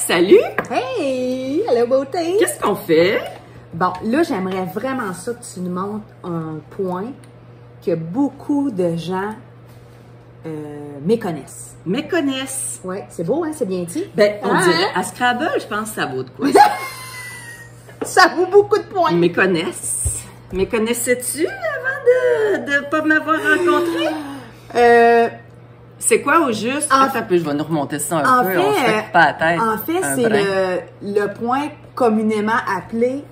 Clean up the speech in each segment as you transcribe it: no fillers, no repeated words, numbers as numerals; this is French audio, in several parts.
salut! Hey! Hello, beauté! Qu'est-ce qu'on fait? Bon, là, j'aimerais vraiment ça que tu nous montres un point que beaucoup de gens méconnaissent. Méconnaissent. Ouais, c'est beau, hein? C'est bien dit? Ben, on dirait, à Scrabble, je pense que ça vaut de quoi. Ça vaut beaucoup de points. Méconnaissent. Méconnaissais-tu avant de pas m'avoir rencontré? C'est quoi au juste? Attends un peu, je vais nous remonter ça un peu, on se fait pas la tête. En fait, c'est le point communément appelé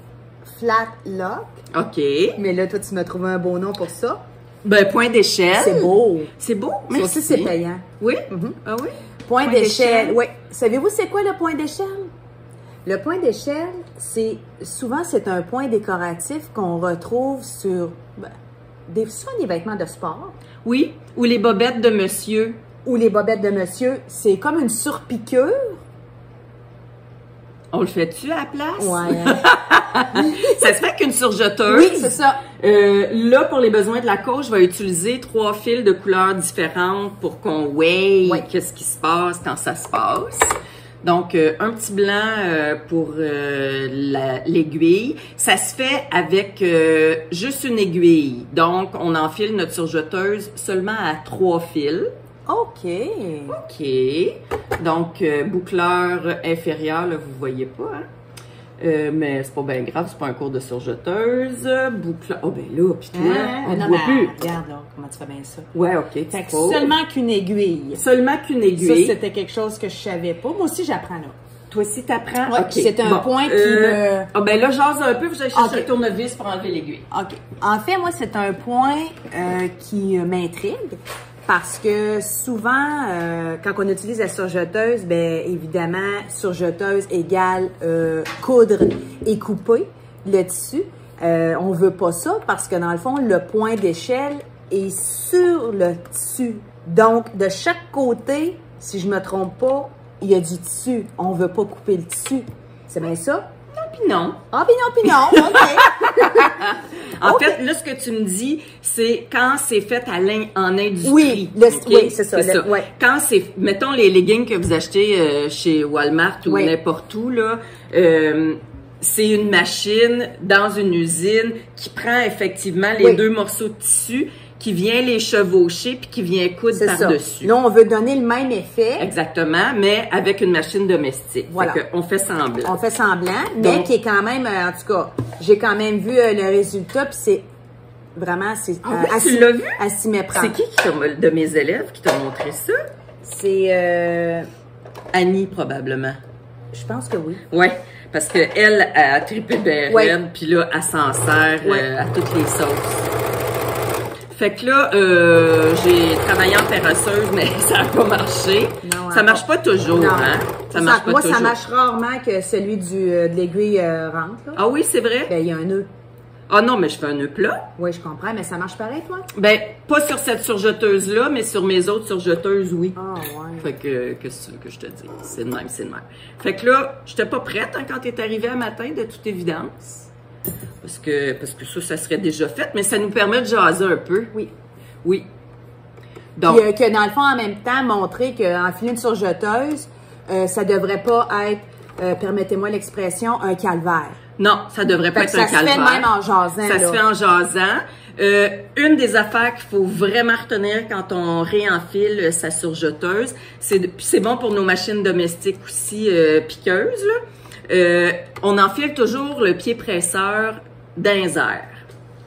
flat lock. OK. Mais là, toi, tu m'as trouvé un beau nom pour ça. Ben, point d'échelle. C'est beau. C'est beau, Ça merci. aussi, c'est payant. Oui? Mhm. Ah oui? Point d'échelle. Oui. Savez-vous c'est quoi le point d'échelle? Le point d'échelle, souvent c'est un point décoratif qu'on retrouve sur soit des vêtements de sport. Oui, ou les bobettes de monsieur. Ou les bobettes de monsieur. C'est comme une surpiqûre. On le fait-tu à la place? Ouais. Ça se fait qu'une surjeteuse. Oui, c'est ça. Là, pour les besoins de la cause, je vais utiliser 3 fils de couleurs différentes pour qu'on weigh qu'est-ce qui se passe quand ça se passe. Donc, un petit blanc pour l'aiguille. Ça se fait avec juste une aiguille. Donc, on enfile notre surjeteuse seulement à 3 fils. OK. OK. Donc, boucleur inférieur, là, vous voyez pas, hein? Mais c'est pas bien grave, c'est pas un cours de surjeteuse. Boucleur. Oh, ben là, pis toi, on ne voit plus. Regarde, là, comment tu fais bien ça. Ouais, OK. Fait que seulement qu'une aiguille. Seulement qu'une aiguille. Ça, c'était quelque chose que je savais pas. Moi aussi, j'apprends là. Toi aussi, t'apprends? Ouais, okay. C'est un point qui me... Ah, ben là, jase un peu, vous allez chercher le tournevis pour enlever l'aiguille. OK. En fait, moi, c'est un point qui m'intrigue. Parce que souvent, quand on utilise la surjeteuse, bien évidemment, surjeteuse égale coudre et couper le tissu. On veut pas ça parce que dans le fond, le point d'échelle est sur le tissu. Donc, de chaque côté, si je me trompe pas, il y a du tissu. On veut pas couper le tissu. C'est bien ça? Non, puis non. Ah, puis non, OK. En fait, là, ce que tu me dis, c'est quand c'est fait en industrie. Oui, oui, c'est ça. Ouais. Quand c'est, mettons, les leggings que vous achetez chez Walmart ou n'importe où, là, c'est une machine dans une usine qui prend effectivement les 2 morceaux de tissu, qui vient les chevaucher puis qui vient coudre par-dessus. Là, on veut donner le même effet. Exactement, mais avec une machine domestique. Voilà. Fait on fait semblant. On fait semblant, mais qui est quand même, en tout cas, j'ai quand même vu le résultat, puis c'est vraiment, tu l'as vu? À s'y méprendre. C'est qui de mes élèves qui t'a montré ça? C'est Annie, probablement. Je pense que oui. Ouais, parce que elle a trippé ben raide, puis là, elle s'en sert à toutes les sauces. Fait que là, j'ai travaillé en paresseuse, mais ça n'a pas marché. Non, ça marche pas toujours, hein? Ça marche pas toujours. Moi, ça marche rarement que celui de l'aiguille rentre. Là. Ah oui, c'est vrai? Ben, il y a un nœud. Ah non, mais je fais un nœud plat. Oui, je comprends, mais ça marche pareil, toi? Ben, pas sur cette surjeteuse-là, mais sur mes autres surjeteuses, oui. Ah, ouais. Fait qu'est-ce que tu veux que je te dise? C'est de même, c'est de même. Fait que là, j'étais pas prête hein, quand t'es arrivée un matin, de toute évidence. Parce que ça serait déjà fait, mais ça nous permet de jaser un peu. Oui. Oui. Donc. Puis, que dans le fond, en même temps, montrer qu'enfiler une surjeteuse, ça devrait pas être, permettez-moi l'expression, un calvaire. Non, ça devrait pas être un calvaire. Ça se fait même en jasant. Ça se fait en jasant. Une des affaires qu'il faut vraiment retenir quand on réenfile sa surjeteuse, c'est bon pour nos machines domestiques aussi piqueuses, là. On enfile toujours le pied presseur dans les airs.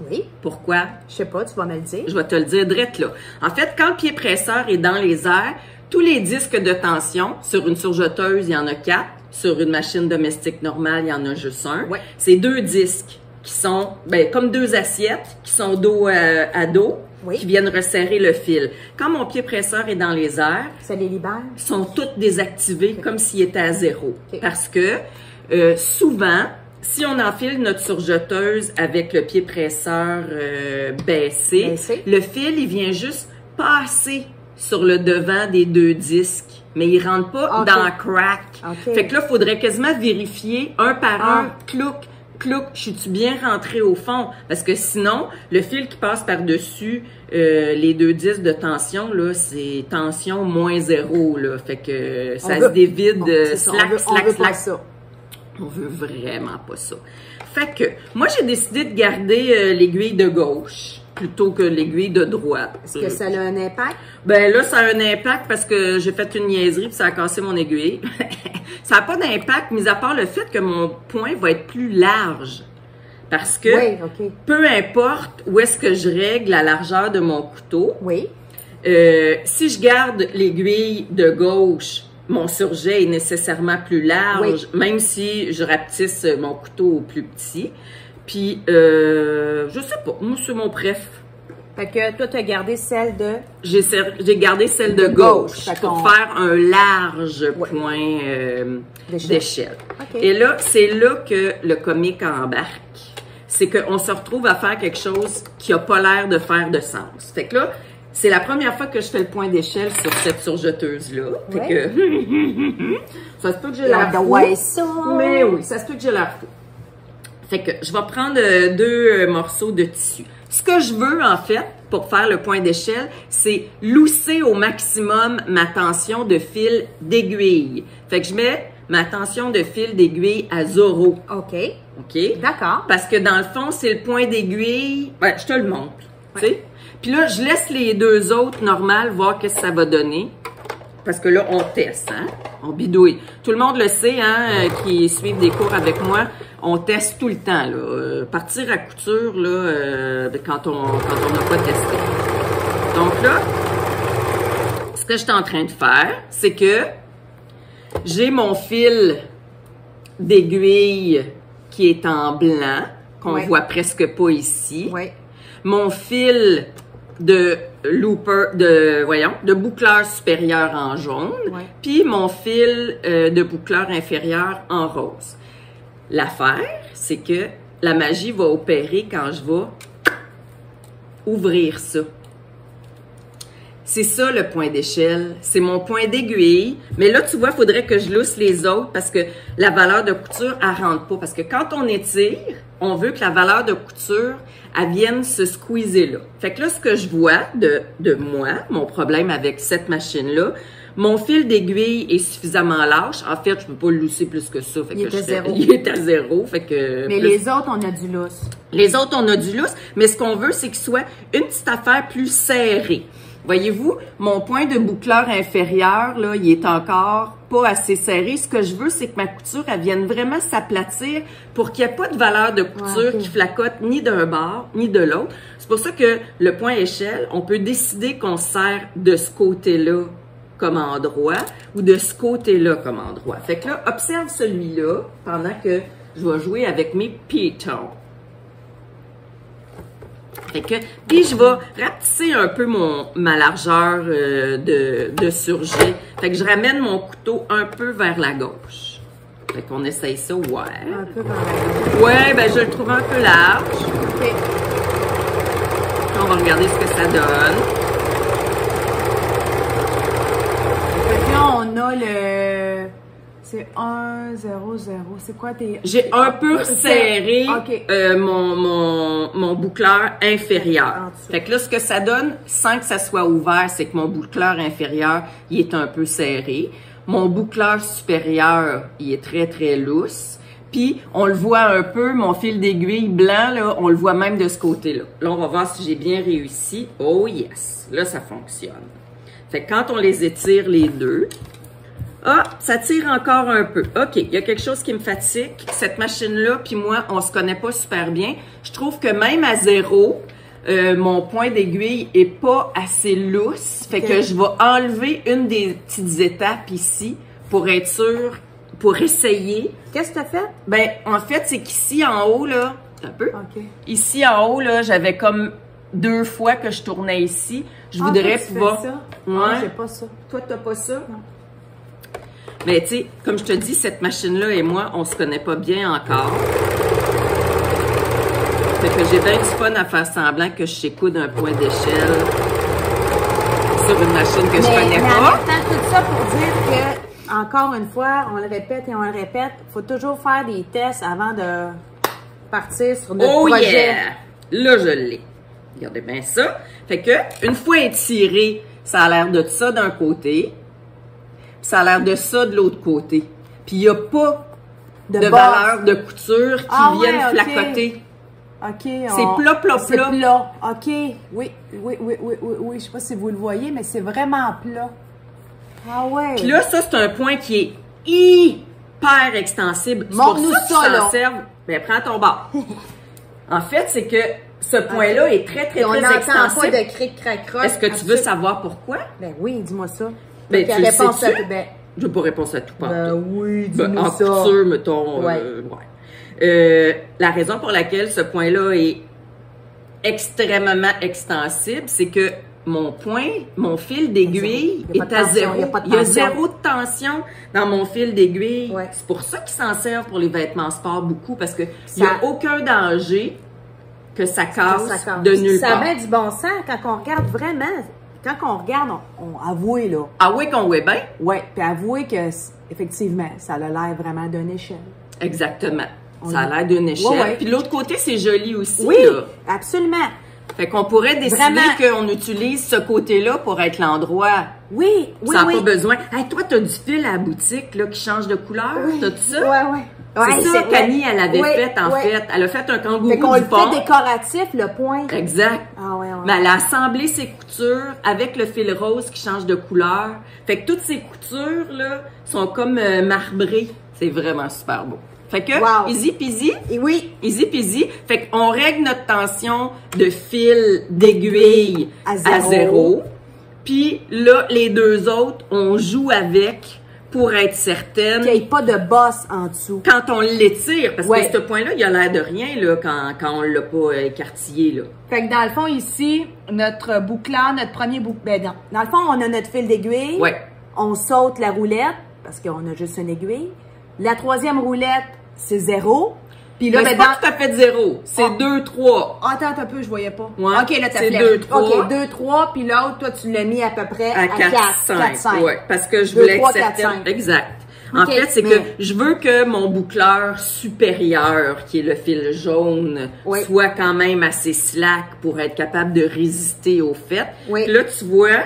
Oui. Pourquoi? Je sais pas, tu vas me le dire. Je vais te le dire direct là. En fait, quand le pied presseur est dans les airs, tous les disques de tension, sur une surjeteuse, il y en a 4. Sur une machine domestique normale, il y en a juste un. Ouais. C'est 2 disques qui sont comme 2 assiettes qui sont dos à dos. Oui. Qui viennent resserrer le fil. Quand mon pied presseur est dans les airs, ça les libère? Ils sont toutes désactivés comme s'ils étaient à 0. Parce que souvent, si on enfile notre surjeteuse avec le pied presseur baissé, le fil, il vient juste passer sur le devant des 2 disques, mais il rentre pas dans le crack. Fait que là, il faudrait quasiment vérifier un par un, clouc, clouc, je suis-tu bien rentrée au fond? Parce que sinon, le fil qui passe par-dessus les 2 disques de tension, là, c'est tension moins 0, là. Fait que ça se dévide slack. On veut vraiment pas ça. Fait que, moi, j'ai décidé de garder l'aiguille de gauche plutôt que l'aiguille de droite. Est-ce que ça a un impact? Ben là, ça a un impact parce que j'ai fait une niaiserie puis ça a cassé mon aiguille. Ça n'a pas d'impact, mis à part le fait que mon point va être plus large. Parce que peu importe où est-ce que je règle la largeur de mon couteau, si je garde l'aiguille de gauche, mon surjet est nécessairement plus large, même si je rapetisse mon couteau au plus petit. Puis, je sais pas, moi, c'est mon préf. Fait que toi, tu as gardé celle de... J'ai gardé celle de gauche pour faire un large point d'échelle. Et là, c'est là que le comique embarque. C'est qu'on se retrouve à faire quelque chose qui a pas l'air de faire de sens. Fait que là, c'est la première fois que je fais le point d'échelle sur cette surjeteuse-là. Fait que... ça se peut que j'ai l'air fou. Mais oui, ça se peut que j'ai l'air fou. Fait que je vais prendre 2 morceaux de tissu. Ce que je veux, en fait, pour faire le point d'échelle, c'est lousser au maximum ma tension de fil d'aiguille. Fait que je mets ma tension de fil d'aiguille à 0. OK. D'accord. Parce que dans le fond, c'est le point d'aiguille. Ouais, je te le montre. Tu sais? Puis là, je laisse les 2 autres normales voir qu'est-ce que ça va donner. Parce que là, on teste, hein? On bidouille. Tout le monde le sait, hein, qui suivent des cours avec moi. On teste tout le temps, là. Partir à couture, là, quand on n'a pas testé. Donc là, ce que je suis en train de faire, c'est que j'ai mon fil d'aiguille qui est en blanc, qu'on voit presque pas ici. Mon fil de boucleur supérieur en jaune, puis mon fil de boucleur inférieur en rose. L'affaire, c'est que la magie va opérer quand je vais ouvrir ça. C'est ça le point d'échelle, c'est mon point d'aiguille. Mais là, tu vois, il faudrait que je lousse les autres parce que la valeur de couture, elle rentre pas. Parce que quand on étire, on veut que la valeur de couture, elle vienne se squeezer là. Fait que là, ce que je vois de moi, mon problème avec cette machine-là, mon fil d'aiguille est suffisamment lâche. En fait, je peux pas le lousser plus que ça. Fait il que est à 0. Il est à 0. Fait que mais les autres, on a du lousse. Les autres, on a du lousse. Mais ce qu'on veut, c'est qu'il soit une petite affaire plus serrée. Voyez-vous, mon point de boucleur inférieur, là, il est encore pas assez serré. Ce que je veux, c'est que ma couture, elle vienne vraiment s'aplatir pour qu'il n'y ait pas de valeur de couture qui flacote ni d'un bord, ni de l'autre. C'est pour ça que le point échelle, on peut décider qu'on sert de ce côté-là comme endroit ou de ce côté-là comme endroit. Fait que là, observe celui-là pendant que je vais jouer avec mes pitons. Fait que, puis je vais rapetisser un peu ma largeur de surjet. Fait que je ramène mon couteau un peu vers la gauche. Fait qu'on essaye ça, Un peu vers la gauche. Ouais, ben je le trouve un peu large. OK. On va regarder ce que ça donne. Fait que là, on a le... C'est 1, 0, 0. C'est quoi tes... J'ai un peu resserré mon boucleur inférieur. Fait que là, ce que ça donne, sans que ça soit ouvert, c'est que mon boucleur inférieur, il est un peu serré. Mon boucleur supérieur, il est très, très lousse. Puis, on le voit un peu, mon fil d'aiguille blanc, là, on le voit même de ce côté-là. Là, on va voir si j'ai bien réussi. Oh yes! Là, ça fonctionne. Fait que quand on les étire les deux... Ah, ça tire encore un peu. OK, il y a quelque chose qui me fatigue. Cette machine-là, puis moi, on se connaît pas super bien. Je trouve que même à 0, mon point d'aiguille est pas assez lousse. Fait que je vais enlever une des petites étapes ici pour être sûre, pour essayer. Qu'est-ce que tu as fait? Ben, en fait, c'est qu'ici, en haut, là, un peu. Ici, en haut, là, j'avais comme 2 fois que je tournais ici. Je voudrais pouvoir... ça? Ouais. J'ai pas ça. Toi, t'as pas ça? Non. Mais tu sais, comme je te dis, cette machine-là et moi, on se connaît pas bien encore. Fait que j'ai bien du fun à faire semblant que je sais coudre un point d'échelle sur une machine que je connais pas. En même temps, tout ça pour dire que, encore une fois, on le répète et on le répète, il faut toujours faire des tests avant de partir sur notre Oh projet. yeah! Là, je l'ai. Regardez bien ça. Fait que, une fois étiré, ça a l'air de ça d'un côté, puis ça a l'air de ça de l'autre côté. Puis il n'y a pas de valeur de couture qui viennent flacoter. OK. C'est plat. C'est plat. OK. Oui. Je sais pas si vous le voyez, mais c'est vraiment plat. Ah ouais. Puis là, ça, c'est un point qui est hyper extensible. C'est pour ça qu'ils s'en servent. Ben, prends ton bord. En fait, c'est que ce point-là est très extensible. On n'entend pas de cric-crac-croc. Est-ce que tu veux savoir pourquoi? Ben oui, dis-moi ça. Ben, tu le sais-tu? Ben, je veux pas répondre à tout partout. Oui, dis-moi ça. En couture, mettons. La raison pour laquelle ce point-là est extrêmement extensible, c'est que mon fil d'aiguille est à zéro. Il y a zéro de tension dans mon fil d'aiguille. Ouais. C'est pour ça qu'ils s'en servent pour les vêtements sport beaucoup, parce que il n'y a aucun danger que ça casse de nulle part. Ça met du bon sens quand on regarde vraiment. Quand on regarde, on avoue, là. Avouez qu'on voit bien? Oui, puis avouez que, effectivement, ça a l'air vraiment d'une échelle. Exactement. Ça a l'air d'une échelle. Ouais. Puis de l'autre côté, c'est joli aussi. Oui, là. Absolument. Fait qu'on pourrait décider qu'on utilise ce côté-là pour être l'endroit. Oui. Ça n'a pas besoin. Hey, toi, t'as du fil à la boutique là, qui change de couleur. Oui. T'as tout ça? Oui. C'est ça qu'Annie, elle avait fait, en fait. Elle a fait un kangourou du pont. Fait qu'on le fait décoratif, le point. Exact. Mais elle a assemblé ses coutures avec le fil rose qui change de couleur. Fait que toutes ces coutures-là sont comme marbrées. C'est vraiment super beau. Fait que, easy peasy. Oui. Easy peasy. Fait qu'on règle notre tension de fil d'aiguille à zéro. Puis là, les deux autres, on joue avec pour être certaine qu'il n'y ait pas de bosse en dessous. Quand on l'étire, parce que ce point-là, il a l'air de rien là, quand on l'a pas écartillé. Là. Fait que dans le fond, ici, notre boucleur, notre premier boucleur, dans le fond, on a notre fil d'aiguille. Ouais. On saute la roulette, parce qu'on a juste une aiguille. La troisième roulette, c'est 0. Puis là, c'est pas tout à fait 0. C'est 2, 3. Attends un peu, je voyais pas. Ouais. OK, là, t'as fait 2, 3. OK, 2, 3, puis l'autre, toi, tu l'as mis à peu près à 4, 5. Ouais, parce que je voulais 3, être certaine. Exact. En fait, c'est que je veux que mon boucleur supérieur, qui est le fil jaune, soit quand même assez slack pour être capable de résister au fait. Oui. Là, tu vois,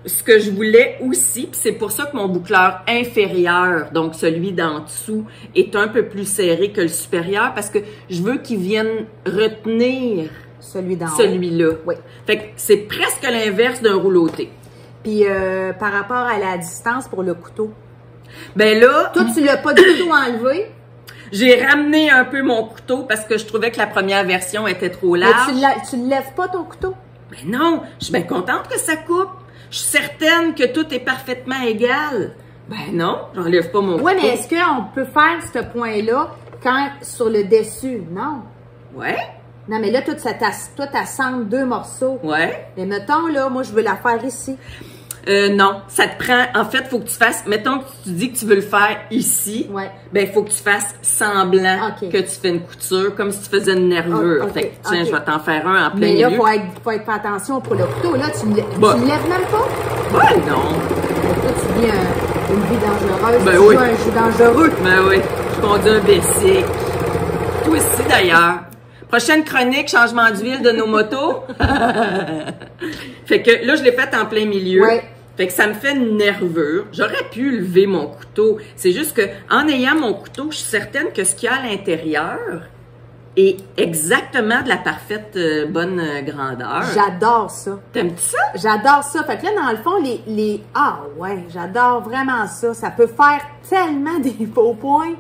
ce que je voulais aussi, puis c'est pour ça que mon boucleur inférieur, donc celui d'en dessous, est un peu plus serré que le supérieur, parce que je veux qu'il vienne retenir celui-là. Oui. Fait que c'est presque l'inverse d'un rouleauté. Puis par rapport à la distance pour le couteau. Ben là... Toi, tu l'as pas du tout enlevé? J'ai ramené un peu mon couteau parce que je trouvais que la première version était trop large. Mais tu ne lèves pas ton couteau? Ben non, je suis bien contente que ça coupe. Je suis certaine que tout est parfaitement égal. Ben non, j'enlève pas mon couteau. Oui, mais est-ce qu'on peut faire ce point-là quand sur le dessus? Non. Ouais. Non, mais là, toi, t'assembles 2 morceaux. Ouais. Mais mettons, là, moi, je veux la faire ici. Non, ça te prend... En fait, il faut que tu fasses... Mettons que tu dis que tu veux le faire ici. Ouais. Ben, il faut que tu fasses semblant que tu fais une couture, comme si tu faisais une nervure. Fait que, tiens, je vais t'en faire un en plein milieu. Mais là, faut être attention pour le couteau. Là, tu ne lèves même pas? Ben non. Là, tu vis une vie dangereuse. Ben tu oui. joues un jeu dangereux. Ben oui. Je conduis un bicycle. Toi aussi, d'ailleurs. Prochaine chronique, changement d'huile de nos motos. Fait que là, je l'ai faite en plein milieu. Ouais. Fait que ça me fait une nervure. J'aurais pu lever mon couteau. C'est juste que en ayant mon couteau, je suis certaine que ce qu'il y a à l'intérieur est exactement de la parfaite bonne grandeur. J'adore ça. T'aimes-tu ça? J'adore ça. Fait que là, dans le fond, Ah ouais, j'adore vraiment ça. Ça peut faire tellement des beaux points.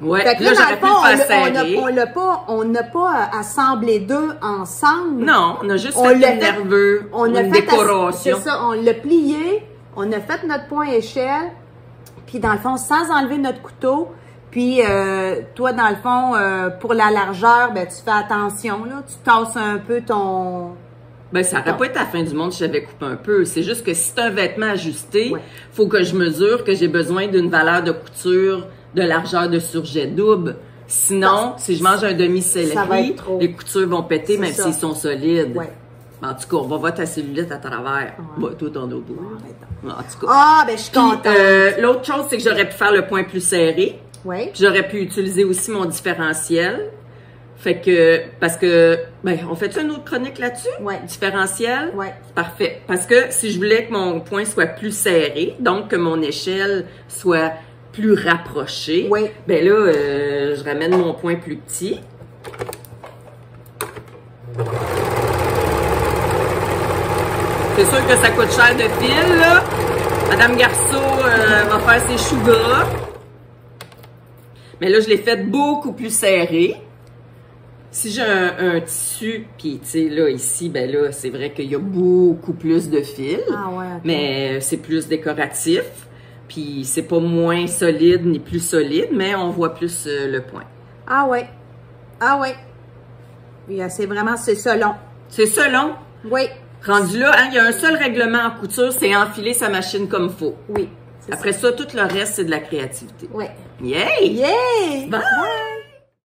Ouais, fait que là, dans le fond, on n'a pas assemblé 2 ensemble. Non, on a juste fait une nervure, une décoration. C'est ça, on l'a plié, on a fait notre point échelle, puis dans le fond, sans enlever notre couteau, puis toi, dans le fond, pour la largeur, ben tu fais attention, là, tu tasses un peu ton... Ben, ça n'aurait pas été la fin du monde si j'avais coupé un peu. C'est juste que si c'est un vêtement ajusté, faut que je mesure que j'ai besoin d'une valeur de couture de largeur de surjet double. Sinon, si je mange un demi-céleri, les coutures vont péter même s'ils sont solides. Ouais. En tout cas, on va voir ta cellulite à travers. Ouais. Bah, tout en dos. En tout cas. Ah, ben je suis contente. L'autre chose, c'est que j'aurais pu faire le point plus serré. Oui. Puis j'aurais pu utiliser aussi mon différentiel. Fait que, parce que, ben, on fait une autre chronique là-dessus? Ouais. Différentiel? Ouais. Parfait. Parce que si je voulais que mon point soit plus serré, donc que mon échelle soit plus rapprochée, oui. ben là, je ramène mon point plus petit. C'est sûr que ça coûte cher de fil, là. Madame Garceau va faire ses choux gras. Mais là, je l'ai fait beaucoup plus serré. Si j'ai un tissu, puis tu sais, là, ici, ben là, c'est vrai qu'il y a beaucoup plus de fil. Ah ouais, okay. Mais c'est plus décoratif. Puis c'est pas moins solide ni plus solide, mais on voit plus le point. Ah ouais. Ah ouais. C'est vraiment, c'est ça long. C'est ça long? Oui. Rendu là, hein, il y a un seul règlement en couture, c'est enfiler sa machine comme faut. Oui. Après ça, tout le reste, c'est de la créativité. Oui. Yay! Yay! Bye!